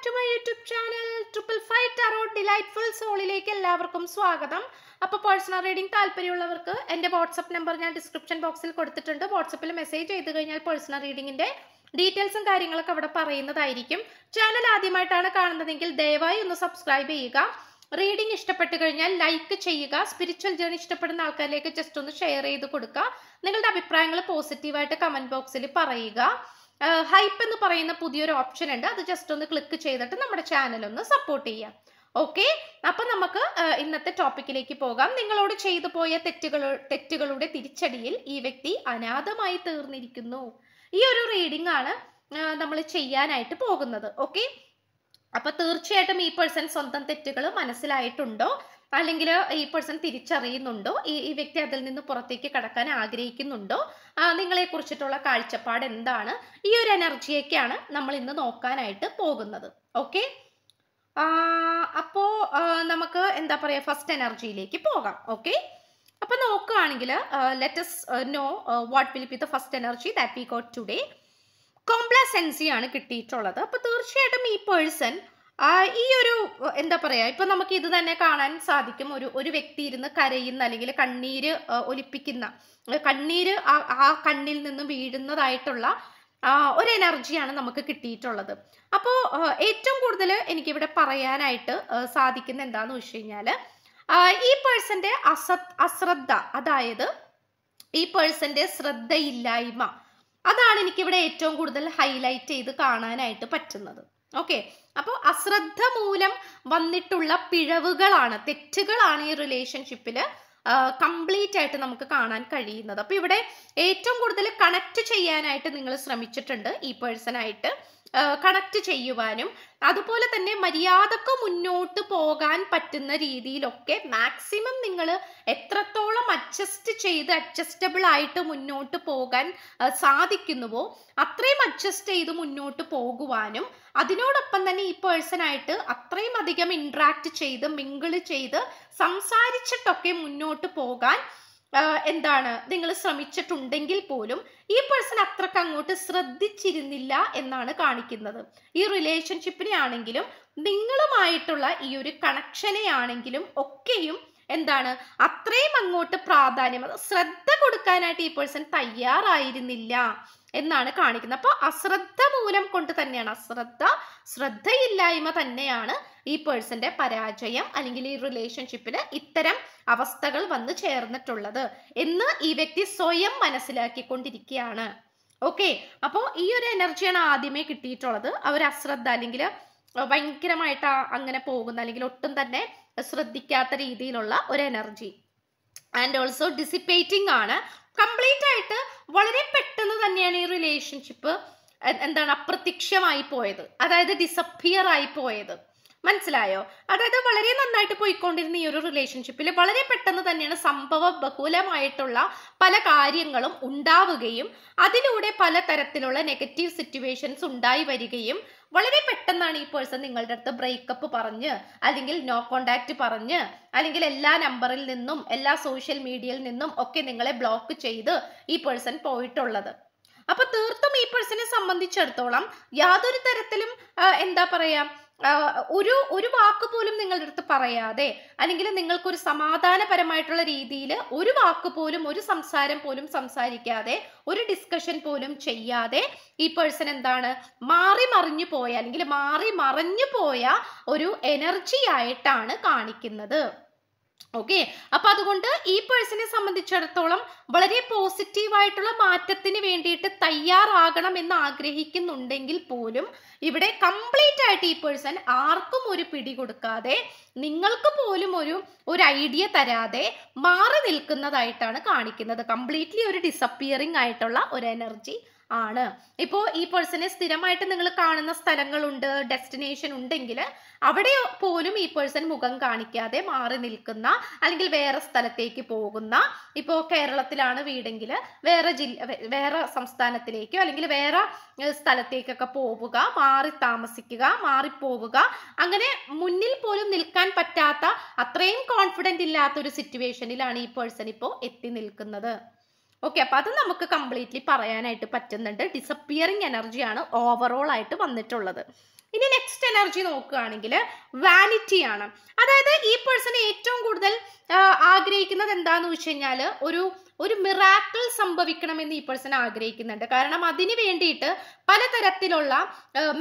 to my YouTube channel Triple Five Tarot Delightful Soulയിലേക്ക് എല്ലാവർക്കും സ്വാഗതം. അപ്പോൾ പേഴ്സണൽ റീഡിംഗ് താല്പര്യമുള്ളവർക്ക് എൻ്റെ വാട്സ്ആപ്പ് നമ്പർ ഞാൻ ഡിസ്ക്രിപ്ഷൻ ബോക്സിൽ കൊടുത്തിട്ടുണ്ട്. വാട്സ്ആപ്പിൽ മെസ്സേജ് ചെയ്ത് കഴിഞ്ഞാൽ പേഴ്സണൽ റീഡിങ്ങിൻ്റെ ഡീറ്റെയിൽസും കാര്യങ്ങളൊക്കെ അവിടെ പറയുന്നതായിരിക്കും. ചാനൽ ആദ്യമായിട്ടാണ് കാണുന്നതെങ്കിൽ ദയവായി ഒന്ന് സബ്സ്ക്രൈബ് ചെയ്യുക. റീഡിംഗ് ഇഷ്ടപ്പെട്ട് കഴിഞ്ഞാൽ ലൈക്ക് ചെയ്യുക. സ്പിരിച്വൽ ജേർണി ഇഷ്ടപ്പെടുന്ന ആൾക്കാരിലേക്ക് ജസ്റ്റ് ഒന്ന് ഷെയർ ചെയ്ത് കൊടുക്കുക. നിങ്ങളുടെ അഭിപ്രായങ്ങൾ പോസിറ്റീവായിട്ട് കമൻറ്റ് ബോക്സിൽ പറയുക. ഹൈപ്പ് എന്ന് പറയുന്ന പുതിയൊരു ഓപ്ഷൻ ഉണ്ട്, അത് ജസ്റ്റ് ഒന്ന് ക്ലിക്ക് ചെയ്തിട്ട് നമ്മുടെ ചാനൽ ഒന്ന് സപ്പോർട്ട് ചെയ്യാം. ഓക്കെ, അപ്പം നമുക്ക് ഇന്നത്തെ ടോപ്പിക്കിലേക്ക് പോകാം. നിങ്ങളോട് ചെയ്തു പോയ തെറ്റുകളുടെ തിരിച്ചടിയിൽ ഈ വ്യക്തി അനാഥമായി തീർന്നിരിക്കുന്നു. ഈ ഒരു റീഡിംഗ് ആണ് നമ്മൾ ചെയ്യാനായിട്ട് പോകുന്നത്. ഓക്കെ, അപ്പൊ തീർച്ചയായിട്ടും ഈ പേഴ്സൺ സ്വന്തം തെറ്റുകൾ മനസ്സിലായിട്ടുണ്ടോ, അല്ലെങ്കിൽ ഈ പേഴ്സൺ തിരിച്ചറിയുന്നുണ്ടോ, ഈ വ്യക്തി അതിൽ നിന്ന് പുറത്തേക്ക് കടക്കാൻ ആഗ്രഹിക്കുന്നുണ്ടോ, നിങ്ങളെ കുറിച്ചിട്ടുള്ള കാഴ്ചപ്പാട് എന്താണ്, ഈ ഒരു എനർജിയൊക്കെയാണ് നമ്മൾ ഇന്ന് നോക്കാനായിട്ട് പോകുന്നത്. ഓക്കെ, അപ്പോ നമുക്ക് എന്താ പറയാ, ഫസ്റ്റ് എനർജിയിലേക്ക് പോകാം. ഓക്കെ, അപ്പൊ നോക്കുകയാണെങ്കിൽ let's know what will be the first energy that we got today. Complacency ആണ് കിട്ടിയിട്ടുള്ളത്. അപ്പൊ തീർച്ചയായിട്ടും ഈ പേഴ്സൺ ഈ ഒരു എന്താ പറയാ, ഇപ്പൊ നമുക്ക് ഇത് തന്നെ കാണാൻ സാധിക്കും. ഒരു വ്യക്തി ഇരുന്ന് കരയുന്ന അല്ലെങ്കിൽ കണ്ണീര് ഒലിപ്പിക്കുന്ന, കണ്ണീര് ആ കണ്ണിൽ നിന്ന് വീഴുന്നതായിട്ടുള്ള ഒരു എനർജിയാണ് നമുക്ക് കിട്ടിയിട്ടുള്ളത്. അപ്പോൾ ഏറ്റവും കൂടുതൽ എനിക്കിവിടെ പറയാനായിട്ട് സാധിക്കുന്ന എന്താന്ന് വെച്ച് കഴിഞ്ഞാല്, ഈ പേഴ്സന്റെ അശ്രദ്ധ, അതായത് ഈ പേഴ്സന്റെ ശ്രദ്ധയില്ലായ്മ, അതാണ് എനിക്കിവിടെ ഏറ്റവും കൂടുതൽ ഹൈലൈറ്റ് ചെയ്ത് കാണാനായിട്ട് പറ്റുന്നത്. ഓക്കെ, അപ്പോൾ അശ്രദ്ധ മൂലം വന്നിട്ടുള്ള പിഴവുകളാണ്, തെറ്റുകളാണ് ഈ റിലേഷൻഷിപ്പിൽ കംപ്ലീറ്റ് ആയിട്ട് നമുക്ക് കാണാൻ കഴിയുന്നത്. അപ്പൊ ഇവിടെ ഏറ്റവും കൂടുതൽ കണക്ട് ചെയ്യാനായിട്ട് നിങ്ങൾ ശ്രമിച്ചിട്ടുണ്ട്. ഈ പേഴ്സണായിട്ട് കണക്ട് ചെയ്യുവാനും അതുപോലെ തന്നെ മര്യാദക്ക് മുന്നോട്ട് പോകാൻ പറ്റുന്ന രീതിയിലൊക്കെ മാക്സിമം നിങ്ങൾ എത്രത്തോളം അഡ്ജസ്റ്റബിൾ ആയിട്ട് മുന്നോട്ട് പോകാൻ സാധിക്കുന്നുവോ അത്രയും അഡ്ജസ്റ്റ് ചെയ്ത് മുന്നോട്ട് പോകുവാനും അതിനോടൊപ്പം തന്നെ ഈ പേഴ്സണായിട്ട് അത്രയും അധികം ഇന്ററാക്ട് ചെയ്ത് മിങ്കിൾ ചെയ്ത് സംസാരിച്ചിട്ടൊക്കെ മുന്നോട്ട് പോകാൻ എന്താണ് നിങ്ങൾ ശ്രമിച്ചിട്ടുണ്ടെങ്കിൽ പോലും ഈ പേഴ്സൺ അത്രക്ക് അങ്ങോട്ട് ശ്രദ്ധിച്ചിരുന്നില്ല എന്നാണ് കാണിക്കുന്നത്. ഈ റിലേഷൻഷിപ്പിനെ ആണെങ്കിലും നിങ്ങളുമായിട്ടുള്ള ഈ ഒരു കണക്ഷനെ ആണെങ്കിലും ഒക്കെയും എന്താണ് അത്രയും അങ്ങോട്ട് പ്രാധാന്യം, ശ്രദ്ധ കൊടുക്കാനായിട്ട് ഈ പേഴ്സൺ തയ്യാറായിരുന്നില്ല എന്നാണ് കാണിക്കുന്നത്. അപ്പൊ അശ്രദ്ധ മൂലം കൊണ്ട് തന്നെയാണ്, ശ്രദ്ധയില്ലായ്മ തന്നെയാണ് ഈ പേഴ്സന്റെ പരാജയം, അല്ലെങ്കിൽ ഈ റിലേഷൻഷിപ്പിൽ ഇത്തരം അവസ്ഥകൾ വന്നു ചേർന്നിട്ടുള്ളത് എന്ന് ഈ വ്യക്തി സ്വയം മനസ്സിലാക്കിക്കൊണ്ടിരിക്കുകയാണ്. ഓക്കെ, അപ്പോൾ ഈ ഒരു എനർജിയാണ് ആദ്യമേ കിട്ടിയിട്ടുള്ളത്. അവർ അശ്രദ്ധ അല്ലെങ്കിൽ ഭയങ്കരമായിട്ട് അങ്ങനെ പോകുന്ന, അല്ലെങ്കിൽ ഒട്ടും തന്നെ ശ്രദ്ധിക്കാത്ത രീതിയിലുള്ള ഒരു എനർജി. ആൻഡ് ഓൾസോ ഡിസിപ്പേറ്റിംഗ് ആണ്. കംപ്ലീറ്റ് ആയിട്ട് വളരെ പെട്ടെന്ന് തന്നെയാണ് ഈ റിലേഷൻഷിപ്പ് എന്താണ് അപ്രത്യക്ഷമായി പോയത്, അതായത് ഡിസപ്പിയർ ആയി പോയത്. മനസ്സിലായോ? അതായത് വളരെ നന്നായിട്ട് പോയിക്കൊണ്ടിരുന്ന ഈ ഒരു റിലേഷൻഷിപ്പിൽ വളരെ പെട്ടെന്ന് തന്നെയാണ് സംഭവ ബഹുലമായിട്ടുള്ള പല കാര്യങ്ങളും ഉണ്ടാവുകയും അതിലൂടെ പലതരത്തിലുള്ള നെഗറ്റീവ് സിറ്റുവേഷൻസ് ഉണ്ടായി വരികയും വളരെ പെട്ടെന്നാണ് ഈ പേഴ്സൺ നിങ്ങളുടെ അടുത്ത് ബ്രേക്കപ്പ് പറഞ്ഞ്, അല്ലെങ്കിൽ നോ കോണ്ടാക്ട് പറഞ്ഞ്, അല്ലെങ്കിൽ എല്ലാ നമ്പറിൽ നിന്നും എല്ലാ സോഷ്യൽ മീഡിയയിൽ നിന്നും ഒക്കെ നിങ്ങളെ ബ്ലോക്ക് ചെയ്ത് ഈ പേഴ്സൺ പോയിട്ടുള്ളത്. അപ്പൊ തീർത്തും ഈ പേഴ്സണെ സംബന്ധിച്ചിടത്തോളം യാതൊരു തരത്തിലും എന്താ പറയാ, ഒരു വാക്ക് പോലും നിങ്ങളുടെ അടുത്ത് പറയാതെ, അല്ലെങ്കിൽ നിങ്ങൾക്കൊരു സമാധാനപരമായിട്ടുള്ള രീതിയിൽ ഒരു വാക്ക് പോലും, ഒരു സംസാരം പോലും സംസാരിക്കാതെ, ഒരു ഡിസ്കഷൻ പോലും ചെയ്യാതെ ഈ പേഴ്സൺ എന്താണ് മാറി മറിഞ്ഞു പോയ, അല്ലെങ്കിൽ മാറി മറഞ്ഞു പോയ ഒരു എനർജി ആയിട്ടാണ് കാണിക്കുന്നത്. ഓക്കെ, അപ്പൊ അതുകൊണ്ട് ഈ പേഴ്സണെ സംബന്ധിച്ചിടത്തോളം വളരെ പോസിറ്റീവായിട്ടുള്ള മാറ്റത്തിന് വേണ്ടിയിട്ട് തയ്യാറാകണം എന്ന് ആഗ്രഹിക്കുന്നുണ്ടെങ്കിൽ പോലും ഇവിടെ കംപ്ലീറ്റ് ആയിട്ട് ഈ പേഴ്സൺ ആർക്കും ഒരു പിടി കൊടുക്കാതെ, നിങ്ങൾക്ക് പോലും ഒരു ഐഡിയ തരാതെ മാറി നിൽക്കുന്നതായിട്ടാണ് കാണിക്കുന്നത്. കംപ്ലീറ്റ്ലി ഒരു ഡിസപ്പിയറിംഗ് ആയിട്ടുള്ള ഒരു എനർജി ആണ്. ഇപ്പോ ഈ പേഴ്സണെ സ്ഥിരമായിട്ട് നിങ്ങൾ കാണുന്ന സ്ഥലങ്ങളുണ്ട്, ഡെസ്റ്റിനേഷൻ ഉണ്ടെങ്കിൽ അവിടെ പോലും ഈ പേഴ്സൺ മുഖം കാണിക്കാതെ മാറി നിൽക്കുന്ന, അല്ലെങ്കിൽ വേറെ സ്ഥലത്തേക്ക് പോകുന്ന, ഇപ്പോൾ കേരളത്തിലാണ് വീടെങ്കിൽ വേറെ സംസ്ഥാനത്തിലേക്കോ അല്ലെങ്കിൽ വേറെ സ്ഥലത്തേക്കൊക്കെ പോവുക, മാറി താമസിക്കുക, മാറിപ്പോവുക, അങ്ങനെ മുന്നിൽ പോലും നിൽക്കാൻ പറ്റാത്ത, അത്രയും കോൺഫിഡന്റ് ഇല്ലാത്ത ഒരു സിറ്റുവേഷനിലാണ് ഈ പേഴ്സൺ ഇപ്പോൾ എത്തി നിൽക്കുന്നത്. ഓക്കെ, അപ്പൊ അത് നമുക്ക് കംപ്ലീറ്റ്ലി പറയാനായിട്ട് പറ്റുന്നുണ്ട്. ഡിസപ്പിയറിങ് എനർജിയാണ് ഓവറോൾ ആയിട്ട് വന്നിട്ടുള്ളത്. ഇനി നെക്സ്റ്റ് എനർജി നോക്കുകയാണെങ്കിൽ വാനിറ്റി ആണ്. അതായത് ഈ പേഴ്സൺ ഏറ്റവും കൂടുതൽ ആഗ്രഹിക്കുന്നത് എന്താന്ന് വെച്ച് കഴിഞ്ഞാൽ ഒരു മിറാക്കിൾ സംഭവിക്കണമെന്ന് ഈ പേഴ്സൺ ആഗ്രഹിക്കുന്നുണ്ട്. കാരണം അതിന് വേണ്ടിയിട്ട് പലതരത്തിലുള്ള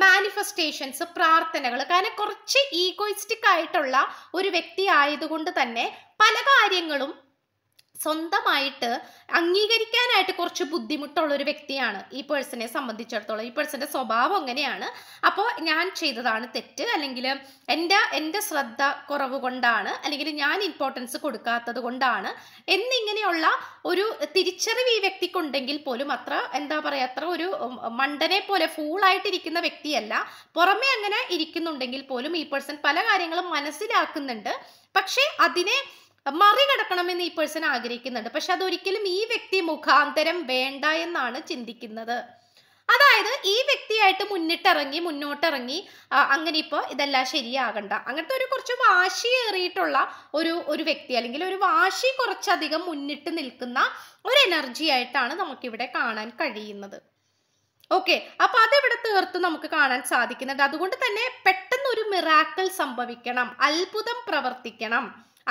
മാനിഫെസ്റ്റേഷൻസ്, പ്രാർത്ഥനകൾ, കാരണം കുറച്ച് ഈഗോയിസ്റ്റിക് ആയിട്ടുള്ള ഒരു വ്യക്തി ആയതുകൊണ്ട് തന്നെ പല കാര്യങ്ങളും സ്വന്തമായിട്ട് അംഗീകരിക്കാനായിട്ട് കുറച്ച് ബുദ്ധിമുട്ടുള്ള ഒരു വ്യക്തിയാണ് ഈ പേഴ്സണെ സംബന്ധിച്ചിടത്തോളം. ഈ പേഴ്സന്റെ സ്വഭാവം അങ്ങനെയാണ്. അപ്പോൾ ഞാൻ ചെയ്തതാണ് തെറ്റ്, അല്ലെങ്കിൽ എൻ്റെ ശ്രദ്ധ കുറവ് കൊണ്ടാണ്, അല്ലെങ്കിൽ ഞാൻ ഇമ്പോർട്ടൻസ് കൊടുക്കാത്തത് കൊണ്ടാണ് എന്നിങ്ങനെയുള്ള ഒരു തിരിച്ചറിവ് ഈ വ്യക്തിക്കുണ്ടെങ്കിൽ പോലും അത്ര എന്താ പറയുക, അത്ര ഒരു മണ്ടനെ പോലെ ഫൂളായിട്ടിരിക്കുന്ന വ്യക്തിയല്ല. പുറമെ അങ്ങനെ ഇരിക്കുന്നുണ്ടെങ്കിൽ പോലും ഈ പേഴ്സൺ പല കാര്യങ്ങളും മനസ്സിലാക്കുന്നുണ്ട്. പക്ഷെ അതിനെ മറികടക്കണമെന്ന് ഈ പേഴ്സൺ ആഗ്രഹിക്കുന്നുണ്ട്. പക്ഷെ അതൊരിക്കലും ഈ വ്യക്തി മുഖാന്തരം വേണ്ട എന്നാണ് ചിന്തിക്കുന്നത്. അതായത് ഈ വ്യക്തിയായിട്ട് മുന്നോട്ടിറങ്ങി അങ്ങനെ ഇപ്പോൾ ഇതെല്ലാം ശരിയാകണ്ട, അങ്ങനത്തെ ഒരു കുറച്ച് വാശിയേറിയിട്ടുള്ള ഒരു വ്യക്തി, അല്ലെങ്കിൽ ഒരു വാശി കുറച്ചധികം മുന്നിട്ട് നിൽക്കുന്ന ഒരു എനർജി ആയിട്ടാണ് നമുക്കിവിടെ കാണാൻ കഴിയുന്നത്. ഓക്കെ, അപ്പൊ അതിവിടെ തീർത്ത് നമുക്ക് കാണാൻ സാധിക്കുന്നുണ്ട്. അതുകൊണ്ട് തന്നെ പെട്ടെന്ന് ഒരു മിറാക്കിൾ സംഭവിക്കണം,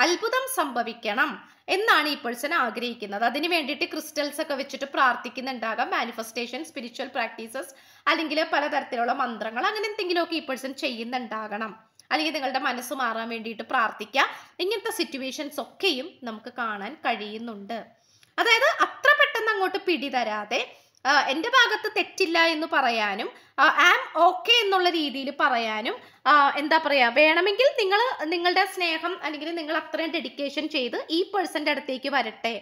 അത്ഭുതം സംഭവിക്കണം എന്നാണ് ഈ പേഴ്സൺ ആഗ്രഹിക്കുന്നത്. അതിന് വേണ്ടിയിട്ട് ക്രിസ്റ്റൽസ് ഒക്കെ വെച്ചിട്ട് പ്രാർത്ഥിക്കുന്നുണ്ടാകാം, മാനിഫെസ്റ്റേഷൻ, സ്പിരിച്വൽ പ്രാക്ടീസസ്, അല്ലെങ്കിൽ പലതരത്തിലുള്ള മന്ത്രങ്ങൾ, അങ്ങനെ എന്തെങ്കിലുമൊക്കെ ഈ പേഴ്സൺ ചെയ്യുന്നുണ്ടാകണം. അല്ലെങ്കിൽ നിങ്ങളുടെ മനസ്സ് മാറാൻ വേണ്ടിയിട്ട് പ്രാർത്ഥിക്കുക. ഇങ്ങനത്തെ സിറ്റുവേഷൻസ് ഒക്കെയും നമുക്ക് കാണാൻ കഴിയുന്നുണ്ട്. അതായത് അത്ര പെട്ടെന്ന് അങ്ങോട്ട് പിടിതരാതെ എൻ്റെ ഭാഗത്ത് തെറ്റില്ല എന്ന് പറയാനും ആം ഓക്കെ എന്നുള്ള രീതിയിൽ പറയാനും എന്താ പറയുക, വേണമെങ്കിൽ നിങ്ങളുടെ സ്നേഹം അല്ലെങ്കിൽ നിങ്ങൾ അത്രയും ഡെഡിക്കേഷൻ ചെയ്ത് ഈ പേഴ്സന്റെ അടുത്തേക്ക് വരട്ടെ,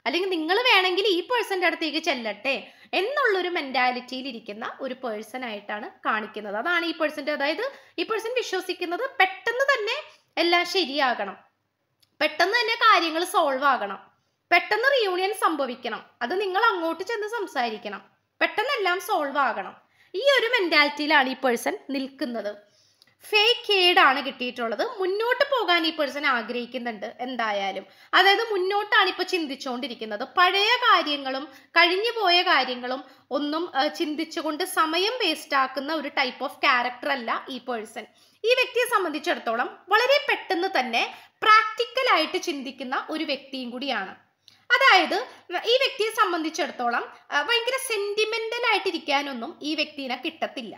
അല്ലെങ്കിൽ നിങ്ങൾ വേണമെങ്കിൽ ഈ പേഴ്സന്റെ അടുത്തേക്ക് ചെല്ലട്ടെ എന്നുള്ളൊരു മെന്റാലിറ്റിയിൽ ഇരിക്കുന്ന ഒരു പേഴ്സൺ ആയിട്ടാണ് കാണിക്കുന്നത്. അതാണ് ഈ പേഴ്സന്റെ, അതായത് ഈ പേഴ്സൺ വിശ്വസിക്കുന്നത് പെട്ടെന്ന് തന്നെ എല്ലാം ശരിയാകണം, പെട്ടെന്ന് തന്നെ കാര്യങ്ങൾ സോൾവ് ആകണം, പെട്ടെന്ന് റിയൂണിയൻ സംഭവിക്കണം, അത് നിങ്ങൾ അങ്ങോട്ട് ചെന്ന് സംസാരിക്കണം, പെട്ടെന്ന് എല്ലാം സോൾവ് ആകണം. ഈ ഒരു മെന്റാലിറ്റിയിലാണ് ഈ പേഴ്സൺ നിൽക്കുന്നത്. ഫേക്ക് ഏഡാണ് കിട്ടിയിട്ടുള്ളത്. മുന്നോട്ട് പോകാൻ ഈ പേഴ്സൺ ആഗ്രഹിക്കുന്നുണ്ട് എന്തായാലും. അതായത് മുന്നോട്ടാണ് ഇപ്പൊ ചിന്തിച്ചുകൊണ്ടിരിക്കുന്നത്. പഴയ കാര്യങ്ങളും കഴിഞ്ഞു പോയ കാര്യങ്ങളും ഒന്നും ചിന്തിച്ചുകൊണ്ട് സമയം വേസ്റ്റ് ആക്കുന്ന ഒരു ടൈപ്പ് ഓഫ് ക്യാരക്ടർ അല്ല ഈ പേഴ്സൺ. ഈ വ്യക്തിയെ സംബന്ധിച്ചിടത്തോളം വളരെ പെട്ടെന്ന് തന്നെ പ്രാക്ടിക്കൽ ആയിട്ട് ചിന്തിക്കുന്ന ഒരു വ്യക്തിയും കൂടിയാണ്. അതായത് ഈ വ്യക്തിയെ സംബന്ധിച്ചിടത്തോളം ഭയങ്കര സെന്റിമെന്റൽ ആയിട്ടിരിക്കാനൊന്നും ഈ വ്യക്തിനെ കിട്ടത്തില്ല.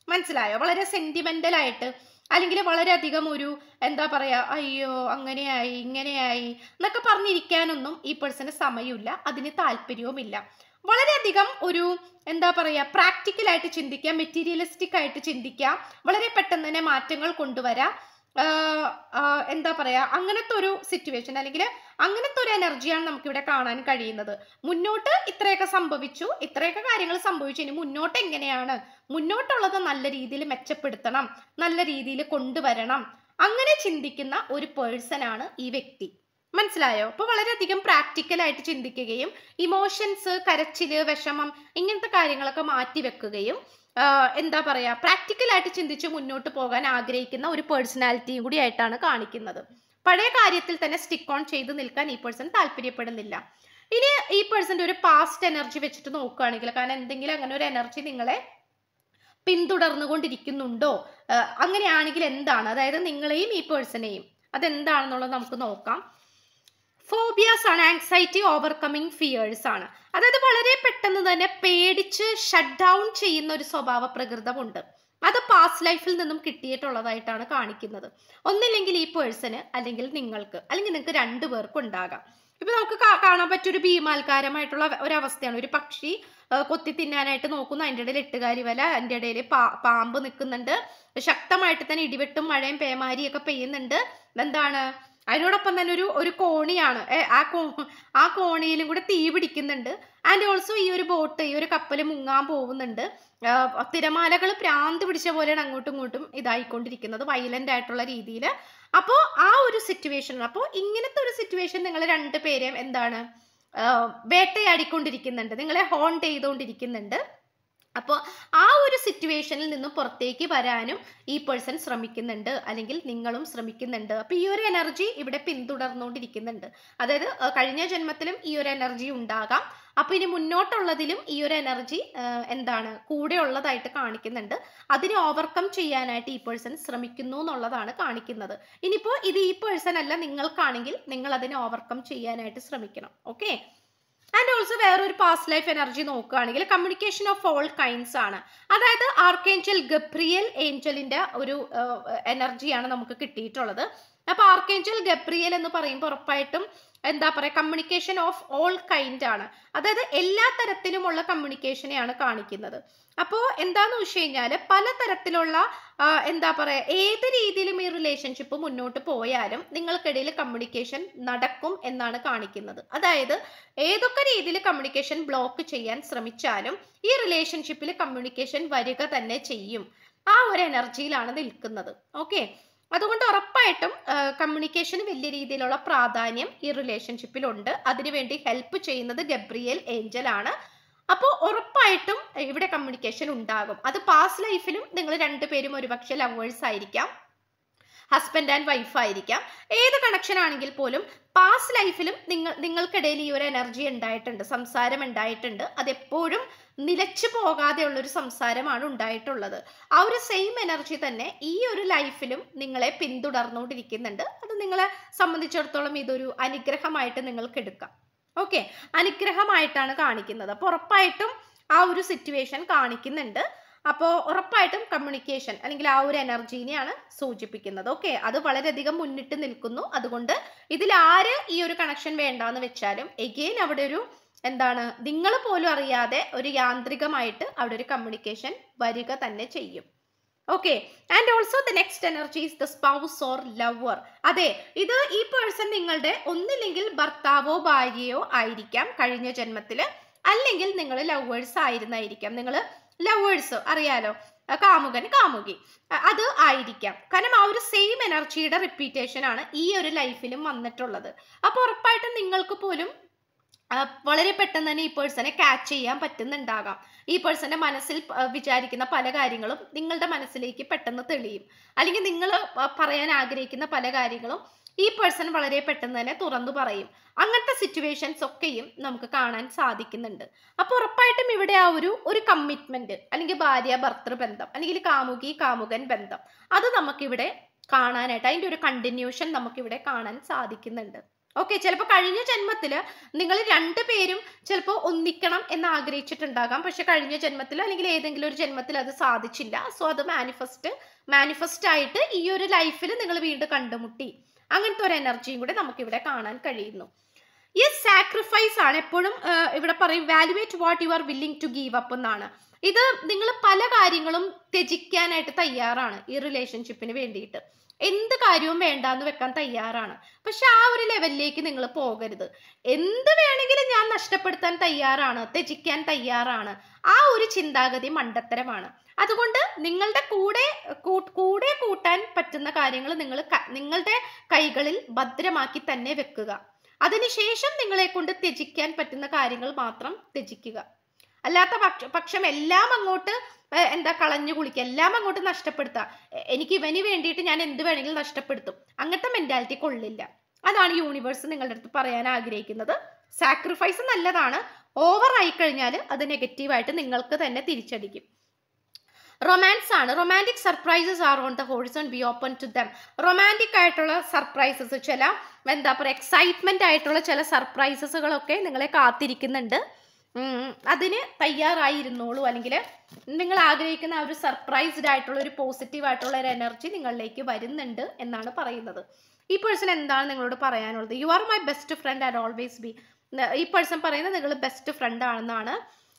മനസ്സിലായോ? വളരെ സെന്റിമെന്റൽ ആയിട്ട്, അല്ലെങ്കിൽ വളരെയധികം ഒരു എന്താ പറയാ, അയ്യോ അങ്ങനെയായി ഇങ്ങനെയായി എന്നൊക്കെ പറഞ്ഞിരിക്കാനൊന്നും ഈ പേഴ്സണ് സമയമില്ല, അതിന് താല്പര്യവുമില്ല. വളരെയധികം ഒരു എന്താ പറയാ, പ്രാക്ടിക്കൽ ആയിട്ട് ചിന്തിക്കുക, മെറ്റീരിയലിസ്റ്റിക് ആയിട്ട് ചിന്തിക്കുക, വളരെ പെട്ടെന്ന് തന്നെ മാറ്റങ്ങൾ കൊണ്ടുവരാം. എന്താ പറയാ, അങ്ങനത്തെ ഒരു സിറ്റുവേഷൻ അല്ലെങ്കിൽ അങ്ങനത്തെ ഒരു എനർജിയാണ് നമുക്കിവിടെ കാണാൻ കഴിയുന്നത്. മുന്നോട്ട് ഇത്രയൊക്കെ സംഭവിച്ചു, ഇത്രയൊക്കെ കാര്യങ്ങൾ സംഭവിച്ചു, ഇനി മുന്നോട്ട് എങ്ങനെയാണ്, മുന്നോട്ടുള്ളത് നല്ല രീതിയിൽ മെച്ചപ്പെടുത്തണം, നല്ല രീതിയിൽ കൊണ്ടുവരണം, അങ്ങനെ ചിന്തിക്കുന്ന ഒരു പേഴ്സൺ ആണ് ഈ വ്യക്തി. മനസ്സിലായോ? അപ്പൊ വളരെയധികം പ്രാക്ടിക്കൽ ആയിട്ട് ചിന്തിക്കുകയും ഇമോഷൻസ്, കരച്ചില്, വിഷമം, ഇങ്ങനത്തെ കാര്യങ്ങളൊക്കെ മാറ്റിവെക്കുകയും എന്താ പറയാ, പ്രാക്ടിക്കൽ ആയിട്ട് ചിന്തിച്ച് മുന്നോട്ട് പോകാൻ ആഗ്രഹിക്കുന്ന ഒരു പേഴ്സണാലിറ്റിയും കൂടി ആയിട്ടാണ് കാണിക്കുന്നത്. പഴയ കാര്യത്തിൽ തന്നെ സ്റ്റിക്ക് ഓൺ ചെയ്ത് നിൽക്കാൻ ഈ പേഴ്സൺ താല്പര്യപ്പെടുന്നില്ല. ഇനി ഈ പേഴ്സന്റെ ഒരു പാസ്റ്റ് എനർജി വെച്ചിട്ട് നോക്കുകയാണെങ്കിൽ, കാരണം എന്തെങ്കിലും അങ്ങനെ ഒരു എനർജി നിങ്ങളെ പിന്തുടർന്നുകൊണ്ടിരിക്കുന്നുണ്ടോ, അങ്ങനെയാണെങ്കിൽ എന്താണ്, അതായത് നിങ്ങളെയും ഈ പേഴ്സണെയും, അതെന്താണെന്നുള്ളത് നമുക്ക് നോക്കാം. ഫോബിയാസ് ആണ്, ആങ്സൈറ്റി ഓവർകമ്മിങ് ഫിയേഴ്സ് ആണ്. അതായത് വളരെ പെട്ടെന്ന് തന്നെ പേടിച്ച് ഷട്ട് ഡൗൺ ചെയ്യുന്ന ഒരു സ്വഭാവ പ്രകൃതമുണ്ട്. അത് പാസ്റ്റ് ലൈഫിൽ നിന്നും കിട്ടിയിട്ടുള്ളതായിട്ടാണ് കാണിക്കുന്നത്. ഒന്നില്ലെങ്കിൽ ഈ പേഴ്സണ്, അല്ലെങ്കിൽ നിങ്ങൾക്ക്, അല്ലെങ്കിൽ നിങ്ങൾക്ക് രണ്ടുപേർക്കും ഉണ്ടാകാം. ഇപ്പൊ നമുക്ക് കാണാൻ പറ്റിയൊരു ഭീമാൽക്കാരമായിട്ടുള്ള ഒരവസ്ഥയാണ്. ഒരു പക്ഷി കൊത്തി തിന്നാനായിട്ട് നോക്കുന്നു, അതിൻ്റെ ഇടയിൽ എട്ടുകാലി വല, അതിൻ്റെ ഇടയിൽ പാമ്പ് നിൽക്കുന്നുണ്ട്, ശക്തമായിട്ട് തന്നെ ഇടിവെട്ടും മഴയും പേമാരിയൊക്കെ പെയ്യുന്നുണ്ട്. എന്താണ്, അതിനോടൊപ്പം തന്നെ ഒരു കോണിയാണ്, ആ കോണിയിലും കൂടെ തീ പിടിക്കുന്നുണ്ട്. ആൻഡ് ഓൾസോ ഈ ഒരു ബോട്ട്, ഈ ഒരു കപ്പൽ മുങ്ങാൻ പോകുന്നുണ്ട്. തിരമാലകൾ പ്രാന്ത് പിടിച്ച പോലെയാണ് അങ്ങോട്ടും ഇങ്ങോട്ടും ഇതായിക്കൊണ്ടിരിക്കുന്നത്, വയലന്റ് ആയിട്ടുള്ള രീതിയിൽ. അപ്പോൾ ആ ഒരു സിറ്റുവേഷൻ, അപ്പോൾ ഇങ്ങനത്തെ ഒരു സിറ്റുവേഷൻ നിങ്ങൾ രണ്ടുപേരെയും എന്താണ് വേട്ടയാടിക്കൊണ്ടിരിക്കുന്നുണ്ട്, നിങ്ങളെ ഹോണ്ട് ചെയ്തുകൊണ്ടിരിക്കുന്നുണ്ട്. അപ്പോൾ ആ ഒരു സിറ്റുവേഷനിൽ നിന്നും പുറത്തേക്ക് വരാനും ഈ പേഴ്സൺ ശ്രമിക്കുന്നുണ്ട്, അല്ലെങ്കിൽ നിങ്ങളും ശ്രമിക്കുന്നുണ്ട്. അപ്പോൾ ഈ ഒരു എനർജി ഇവിടെ പിന്തുടർന്നുകൊണ്ടിരിക്കുന്നുണ്ട്. അതായത് കഴിഞ്ഞ ജന്മത്തിലും ഈ ഒരു എനർജി ഉണ്ടാകാം. അപ്പോൾ ഇനി മുന്നോട്ടുള്ളതിലും ഈ ഒരു എനർജി കൂടെ ഉള്ളതായിട്ട് കാണിക്കുന്നുണ്ട്. അതിനെ ഓവർകം ചെയ്യാനായിട്ട് ഈ പേഴ്സൺ ശ്രമിക്കുന്നു എന്നുള്ളതാണ് കാണിക്കുന്നത്. ഇനിയിപ്പോൾ ഇത് ഈ പേഴ്സൺ അല്ല, നിങ്ങൾക്കാണെങ്കിൽ നിങ്ങൾ അതിനെ ഓവർകം ചെയ്യാനായിട്ട് ശ്രമിക്കണം. ഓക്കെ. ആൻഡ് ഓൾസോ വേറൊരു പാസ്റ്റ് ലൈഫ് എനർജി നോക്കുകയാണെങ്കിൽ കമ്മ്യൂണിക്കേഷൻ ഓഫ് ഓൾ കൈൻഡ്സ് ആണ്. അതായത് ആർക്കേഞ്ചൽ ഗബ്രിയേൽ ഏഞ്ചലിന്റെ ഒരു എനർജിയാണ് നമുക്ക് കിട്ടിയിട്ടുള്ളത്. അപ്പൊ ആർക്കേഞ്ചൽ ഗബ്രിയേൽ എന്ന് പറയുമ്പോൾ ഉറപ്പായിട്ടും കമ്മ്യൂണിക്കേഷൻ ഓഫ് ഓൾ കൈൻഡ് ആണ്. അതായത് എല്ലാ തരത്തിലുമുള്ള കമ്മ്യൂണിക്കേഷനെയാണ് കാണിക്കുന്നത്. അപ്പോൾ എന്താന്ന് വെച്ച് കഴിഞ്ഞാൽ പലതരത്തിലുള്ള ഏത് രീതിയിലും ഈ റിലേഷൻഷിപ്പ് മുന്നോട്ട് പോയാലും നിങ്ങൾക്കിടയിൽ കമ്മ്യൂണിക്കേഷൻ നടക്കും എന്നാണ് കാണിക്കുന്നത്. അതായത് ഏതൊക്കെ രീതിയിൽ കമ്മ്യൂണിക്കേഷൻ ബ്ലോക്ക് ചെയ്യാൻ ശ്രമിച്ചാലും ഈ റിലേഷൻഷിപ്പിൽ കമ്മ്യൂണിക്കേഷൻ വരിക തന്നെ ചെയ്യും. ആ ഒരു എനർജിയിലാണ് നിൽക്കുന്നത്. ഓക്കെ. അതുകൊണ്ട് ഉറപ്പായിട്ടും കമ്മ്യൂണിക്കേഷന് വലിയ രീതിയിലുള്ള പ്രാധാന്യം ഈ റിലേഷൻഷിപ്പിലുണ്ട്. അതിനുവേണ്ടി ഹെൽപ്പ് ചെയ്യുന്നത് ഗബ്രിയേൽ ഏഞ്ചൽ ആണ്. അപ്പോൾ ഉറപ്പായിട്ടും ഇവിടെ കമ്മ്യൂണിക്കേഷൻ ഉണ്ടാകും. അത് പാസ്റ്റ് ലൈഫിലും നിങ്ങൾ രണ്ടുപേരും ഒരുപക്ഷെ ലവേഴ്സ് ആയിരിക്കാം, ഹസ്ബൻഡ് ആൻഡ് വൈഫ് ആയിരിക്കാം. ഏത് കണക്ഷൻ ആണെങ്കിൽ പോലും പാസ്റ്റ് ലൈഫിലും നിങ്ങൾക്കിടയിൽ ഈ ഒരു എനർജി ഉണ്ടായിട്ടുണ്ട്, സംസാരം ഉണ്ടായിട്ടുണ്ട്. അതെപ്പോഴും നിലച്ചു പോകാതെയുള്ളൊരു സംസാരമാണ് ഉണ്ടായിട്ടുള്ളത്. ആ ഒരു സെയിം എനർജി തന്നെ ഈ ഒരു ലൈഫിലും നിങ്ങളെ പിന്തുടർന്നുകൊണ്ടിരിക്കുന്നുണ്ട്. അത് നിങ്ങളെ സംബന്ധിച്ചിടത്തോളം ഇതൊരു അനുഗ്രഹമായിട്ട് നിങ്ങൾക്ക് എടുക്കാം. ഓക്കെ. അനുഗ്രഹമായിട്ടാണ് കാണിക്കുന്നത്. അപ്പോൾ ഉറപ്പായിട്ടും ആ ഒരു സിറ്റുവേഷൻ കാണിക്കുന്നുണ്ട്. അപ്പോൾ ഉറപ്പായിട്ടും കമ്മ്യൂണിക്കേഷൻ അല്ലെങ്കിൽ ആ ഒരു എനർജീനെയാണ് സൂചിപ്പിക്കുന്നത്. ഓക്കെ. അത് വളരെയധികം മുന്നിട്ട് നിൽക്കുന്നു. അതുകൊണ്ട് ഇതിൽ ആര് ഈ ഒരു കണക്ഷൻ വേണ്ടാന്ന് വെച്ചാലും എഗെയിൻ അവിടെ ഒരു നിങ്ങൾ പോലും അറിയാതെ ഒരു യാന്ത്രികമായിട്ട് അവിടെ ഒരു കമ്മ്യൂണിക്കേഷൻ വരിക തന്നെ ചെയ്യും. Okay. And also the next energy is the spouse or lover. അതെ, ഇത് ഈ പേഴ്സൺ നിങ്ങളുടെ ഒന്നില്ലെങ്കിൽ ഭർത്താവോ ഭാര്യയോ ആയിരിക്കാം കഴിഞ്ഞ ജന്മത്തില്, അല്ലെങ്കിൽ നിങ്ങൾ ലവേഴ്സ് ആയിരുന്നായിരിക്കാം. നിങ്ങൾ ലവേഴ്സ് അറിയാലോ, കാമുകൻ കാമുകി, അത് ആയിരിക്കാം. കാരണം ആ ഒരു സെയിം എനർജിയുടെ റിപ്പീറ്റേഷൻ ആണ് ഈ ഒരു ലൈഫിലും വന്നിട്ടുള്ളത്. അപ്പൊ ഉറപ്പായിട്ടും നിങ്ങൾക്ക് പോലും വളരെ പെട്ടെന്ന് തന്നെ ഈ പേഴ്സണെ ക്യാച്ച് ചെയ്യാൻ പറ്റുന്നുണ്ടാകാം. ഈ പേഴ്സന്റെ മനസ്സിൽ വിചാരിക്കുന്ന പല കാര്യങ്ങളും നിങ്ങളുടെ മനസ്സിലേക്ക് പെട്ടെന്ന് തെളിയും. അല്ലെങ്കിൽ നിങ്ങൾ പറയാൻ ആഗ്രഹിക്കുന്ന പല കാര്യങ്ങളും ഈ പേഴ്സൺ വളരെ പെട്ടെന്ന് തന്നെ തുറന്നു പറയും. അങ്ങനത്തെ സിറ്റുവേഷൻസ് ഒക്കെയും നമുക്ക് കാണാൻ സാധിക്കുന്നുണ്ട്. അപ്പോൾ ഉറപ്പായിട്ടും ഇവിടെ ആ ഒരു കമ്മിറ്റ്മെന്റ് അല്ലെങ്കിൽ ഭാര്യ ഭർത്തൃ ബന്ധം അല്ലെങ്കിൽ കാമുകി കാമുകൻ ബന്ധം അത് നമുക്കിവിടെ കാണാനായിട്ട് അതിൻ്റെ ഒരു കണ്ടിന്യൂഷൻ നമുക്കിവിടെ കാണാൻ സാധിക്കുന്നുണ്ട്. ഓക്കെ. ചിലപ്പോൾ കഴിഞ്ഞ ജന്മത്തിൽ നിങ്ങൾ രണ്ടുപേരും ചിലപ്പോൾ ഒന്നിക്കണം എന്ന് ആഗ്രഹിച്ചിട്ടുണ്ടാകാം. പക്ഷെ കഴിഞ്ഞ ജന്മത്തിൽ അല്ലെങ്കിൽ ഏതെങ്കിലും ഒരു ജന്മത്തിൽ അത് സാധിച്ചില്ല. സോ അത് മാനിഫെസ്റ്റ് ആയിട്ട് ഈ ഒരു ലൈഫിൽ നിങ്ങൾ വീണ്ടും കണ്ടുമുട്ടി. അങ്ങനത്തെ ഒരു എനർജിയും കൂടെ നമുക്കിവിടെ കാണാൻ കഴിയുന്നു. ഈ സാക്രിഫൈസ് ആണ് എപ്പോഴും ഇവിടെ പറയും valuate what you are willing to give up എന്നാണ്. ഇത് നിങ്ങൾ പല കാര്യങ്ങളും ത്യജിക്കാനായിട്ട് തയ്യാറാണ് ഈ റിലേഷൻഷിപ്പിന് വേണ്ടിയിട്ട്. എന്ത് കാര്യവും വേണ്ടാന്ന് വെക്കാൻ തയ്യാറാണ്. പക്ഷെ ആ ഒരു ലെവലിലേക്ക് നിങ്ങൾ പോകരുത്. എന്ത് വേണമെങ്കിലും ഞാൻ നഷ്ടപ്പെടുത്താൻ തയ്യാറാണ്, ത്യജിക്കാൻ തയ്യാറാണ്, ആ ഒരു ചിന്താഗതി മണ്ടത്തരമാണ്. അതുകൊണ്ട് നിങ്ങളുടെ കൂടെ കൂട്ടാൻ പറ്റുന്ന കാര്യങ്ങൾ നിങ്ങളുടെ കൈകളിൽ ഭദ്രമാക്കി തന്നെ വെക്കുക. അതിനുശേഷം നിങ്ങളെ കൊണ്ട് ത്യജിക്കാൻ പറ്റുന്ന കാര്യങ്ങൾ മാത്രം ത്യജിക്കുക. അല്ലാത്ത പക്ഷം എല്ലാം അങ്ങോട്ട് കളഞ്ഞു കുളിക്കുക, എല്ലാം അങ്ങോട്ട് നഷ്ടപ്പെടുത്തുക. എനിക്ക് ഇവന് വേണ്ടിയിട്ട് ഞാൻ എന്ത് വേണമെങ്കിലും നഷ്ടപ്പെടുത്തും, അങ്ങനത്തെ മെന്റാലിറ്റി കൊള്ളില്ല. അതാണ് യൂണിവേഴ്സ് നിങ്ങളുടെ അടുത്ത് പറയാൻ ആഗ്രഹിക്കുന്നത്. സാക്രിഫൈസ് നല്ലതാണ്, ഓവർ ആയി കഴിഞ്ഞാൽ അത് നെഗറ്റീവായിട്ട് നിങ്ങൾക്ക് തന്നെ തിരിച്ചടിക്കും. റൊമാൻസ് ആണ്. Romantic surprises are on the horizon, be open to them. Romantic ആയിട്ടുള്ള സർപ്രൈസസ്, ചില എക്സൈറ്റ്മെന്റ് ആയിട്ടുള്ള ചില സർപ്രൈസസുകളൊക്കെ നിങ്ങളെ കാത്തിരിക്കുന്നുണ്ട്. അതിന് തയ്യാറായിരുന്നോളൂ. അല്ലെങ്കിൽ നിങ്ങൾ ആഗ്രഹിക്കുന്ന ആ ഒരു സർപ്രൈസ്ഡ് ആയിട്ടുള്ള ഒരു പോസിറ്റീവ് ആയിട്ടുള്ള ഒരു എനർജി നിങ്ങളിലേക്ക് വരുന്നുണ്ട് എന്നാണ് പറയുന്നത്. ഈ പേഴ്സൺ എന്താണ് നിങ്ങളോട് പറയാനുള്ളത്? You are my best friend and always be. ഈ പേഴ്സൺ പറയുന്നത് നിങ്ങൾ ബെസ്റ്റ് ഫ്രണ്ട് ആണെന്നാണ്.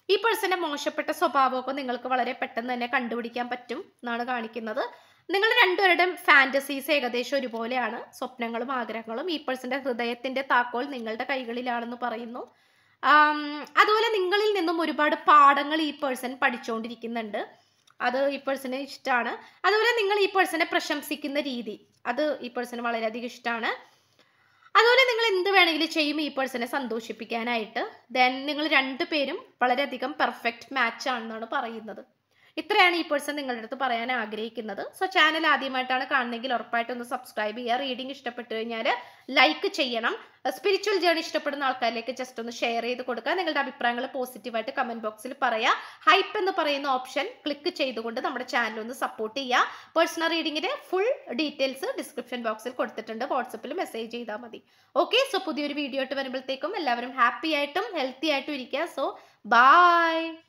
ഈ പേഴ്സന്റെ മോശപ്പെട്ട സ്വഭാവമൊക്കെ നിങ്ങൾക്ക് വളരെ പെട്ടെന്ന് തന്നെ കണ്ടുപിടിക്കാൻ പറ്റും എന്നാണ് കാണിക്കുന്നത്. നിങ്ങൾ രണ്ടുപേരുടെയും ഫാന്റസീസ് ഏകദേശം ഒരുപോലെയാണ്, സ്വപ്നങ്ങളും ആഗ്രഹങ്ങളും. ഈ പേഴ്സന്റെ ഹൃദയത്തിന്റെ താക്കോൽ നിങ്ങളുടെ കൈകളിലാണെന്ന് പറയുന്നു. അതുപോലെ നിങ്ങളിൽ നിന്നും ഒരുപാട് പാഠങ്ങൾ ഈ പേഴ്സൺ പഠിച്ചുകൊണ്ടിരിക്കുന്നുണ്ട്. അത് ഈ പേഴ്സണ് ഇഷ്ടമാണ്. അതുപോലെ നിങ്ങൾ ഈ പേഴ്സണെ പ്രശംസിക്കുന്ന രീതി അത് ഈ പേഴ്സണ് വളരെയധികം ഇഷ്ടമാണ്. അതുപോലെ നിങ്ങൾ എന്ത് വേണമെങ്കിലും ചെയ്യും ഈ പേഴ്സണെ സന്തോഷിപ്പിക്കാനായിട്ട്. ദെൻ നിങ്ങൾ രണ്ടുപേരും വളരെയധികം പെർഫെക്റ്റ് മാച്ച് ആണെന്നാണ് പറയുന്നത്. ഇത്രയാണ് ഈ പേഴ്സൺ നിങ്ങളുടെ അടുത്ത് പറയാൻ ആഗ്രഹിക്കുന്നത്. സോ ചാനൽ ആദ്യമായിട്ടാണ് കാണുന്നതെങ്കിൽ ഉറപ്പായിട്ടൊന്ന് സബ്സ്ക്രൈബ് ചെയ്യുക. റീഡിംഗ് ഇഷ്ടപ്പെട്ടു കഴിഞ്ഞാൽ ലൈക്ക് ചെയ്യണം. സ്പിരിച്വൽ ജേർണി ഇഷ്ടപ്പെടുന്ന ആൾക്കാരിലേക്ക് ജസ്റ്റ് ഒന്ന് ഷെയർ ചെയ്ത് കൊടുക്കുക. നിങ്ങളുടെ അഭിപ്രായങ്ങൾ പോസിറ്റീവായിട്ട് കമന്റ് ബോക്സിൽ പറയുക. ഹൈപ്പ് എന്ന് പറയുന്ന ഓപ്ഷൻ ക്ലിക്ക് ചെയ്തുകൊണ്ട് നമ്മുടെ ചാനൽ ഒന്ന് സപ്പോർട്ട് ചെയ്യുക. പേഴ്സണൽ റീഡിങ്ങിന്റെ ഫുൾ ഡീറ്റെയിൽസ് ഡിസ്ക്രിപ്ഷൻ ബോക്സിൽ കൊടുത്തിട്ടുണ്ട്. വാട്സപ്പിൽ മെസ്സേജ് ചെയ്താൽ മതി. ഓക്കെ, സോ പുതിയൊരു വീഡിയോ ആയിട്ട് വരുമ്പോഴത്തേക്കും എല്ലാവരും ഹാപ്പി ആയിട്ടും ഹെൽത്തി ആയിട്ടും ഇരിക്കുക. So by.